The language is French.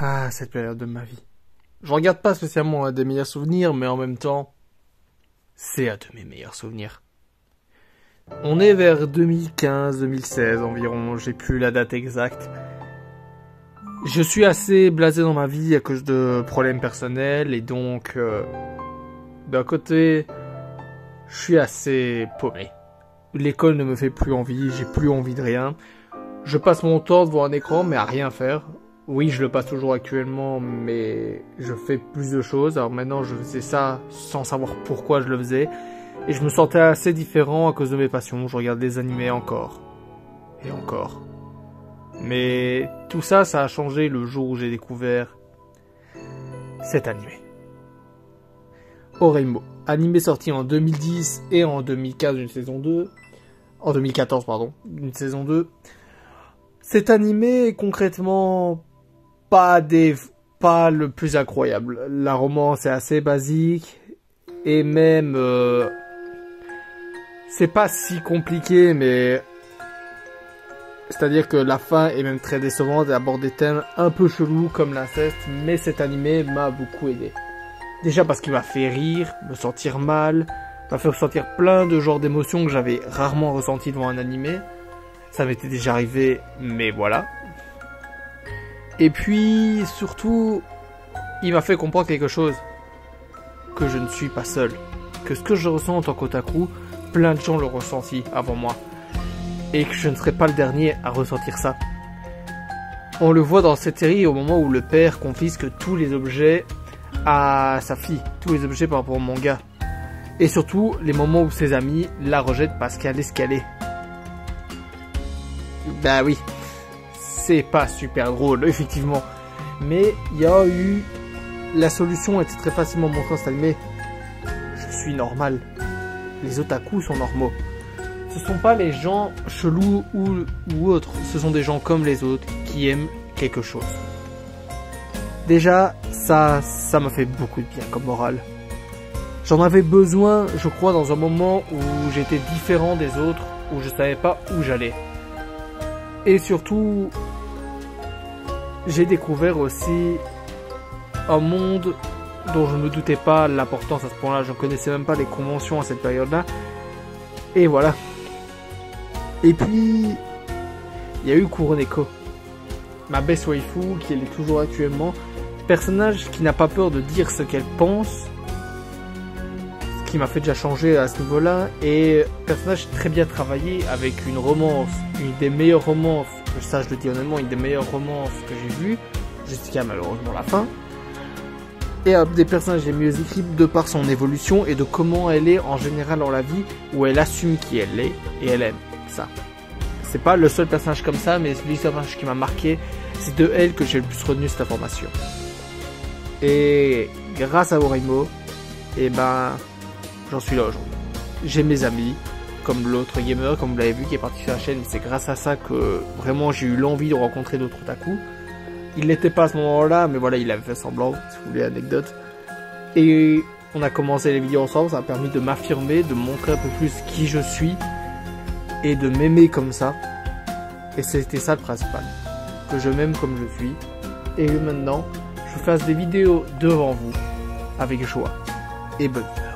Ah, cette période de ma vie. Je regarde pas spécialement à des meilleurs souvenirs, mais en même temps, c'est à de mes meilleurs souvenirs. On est vers 2015-2016 environ, j'ai plus la date exacte. Je suis assez blasé dans ma vie à cause de problèmes personnels et donc, d'un côté, je suis assez paumé. L'école ne me fait plus envie, j'ai plus envie de rien. Je passe mon temps devant un écran mais à rien faire. Oui, je le passe toujours actuellement, mais je fais plus de choses. Alors maintenant, je faisais ça sans savoir pourquoi je le faisais. Et je me sentais assez différent à cause de mes passions. Je regarde des animés encore. Et encore. Mais tout ça, ça a changé le jour où j'ai découvert cet animé. Oreimo. Animé sorti en 2010 et en 2015, une saison 2. En 2014, pardon. Une saison 2. Cet animé est concrètement pas le plus incroyable. La romance est assez basique. Et même... c'est pas si compliqué, mais... C'est-à-dire que la fin est même très décevante et aborde des thèmes un peu chelous comme l'inceste, mais cet animé m'a beaucoup aidé. Déjà parce qu'il m'a fait rire, me sentir mal, m'a fait ressentir plein de genres d'émotions que j'avais rarement ressenties devant un animé. Ça m'était déjà arrivé, mais voilà. Et puis, surtout, il m'a fait comprendre quelque chose. Que je ne suis pas seul. Que ce que je ressens en tant qu'otaku, plein de gens l'ont ressenti avant moi. Et que je ne serai pas le dernier à ressentir ça. On le voit dans cette série au moment où le père confisque tous les objets à sa fille. Tous les objets par rapport au manga. Et surtout, les moments où ses amis la rejettent parce qu'elle est ce qu'elle est. Bah oui. C'est pas super drôle, effectivement. Mais il y a eu... La solution était très facilement montrée dans cet animé. Je suis normal. Les otaku sont normaux. Ce sont pas les gens chelous ou autres. Ce sont des gens comme les autres qui aiment quelque chose. Déjà, ça m'a fait beaucoup de bien comme morale. J'en avais besoin, je crois, dans un moment où j'étais différent des autres, où je savais pas où j'allais. Et surtout... J'ai découvert aussi un monde dont je ne me doutais pas l'importance à ce point-là. Je ne connaissais même pas les conventions à cette période-là. Et voilà. Et puis, il y a eu Kuroneko. Ma best waifu, qui elle est toujours actuellement. Personnage qui n'a pas peur de dire ce qu'elle pense. Ce qui m'a fait déjà changer à ce niveau-là. Et personnage très bien travaillé avec une romance. Une des meilleures romances. Ça, je le dis honnêtement, une des meilleures romances que j'ai vues, jusqu'à malheureusement la fin. Et un des personnages les mieux écrits de par son évolution et de comment elle est en général dans la vie, où elle assume qui elle est et elle aime ça. C'est pas le seul personnage comme ça, mais celui qui m'a marqué, c'est de elle que j'ai le plus retenu cette information. Et grâce à Oreimo, et ben, j'en suis là aujourd'hui. J'ai mes amis. Comme l'autre gamer, comme vous l'avez vu, qui est parti sur la chaîne. C'est grâce à ça que vraiment j'ai eu l'envie de rencontrer d'autres otaku. Il n'était pas à ce moment-là, mais voilà, il avait fait semblant, si vous voulez l'anecdote. Et on a commencé les vidéos ensemble, ça a permis de m'affirmer, de montrer un peu plus qui je suis, et de m'aimer comme ça. Et c'était ça le principal. Que je m'aime comme je suis. Et maintenant, je fasse des vidéos devant vous, avec joie et bonne humeur.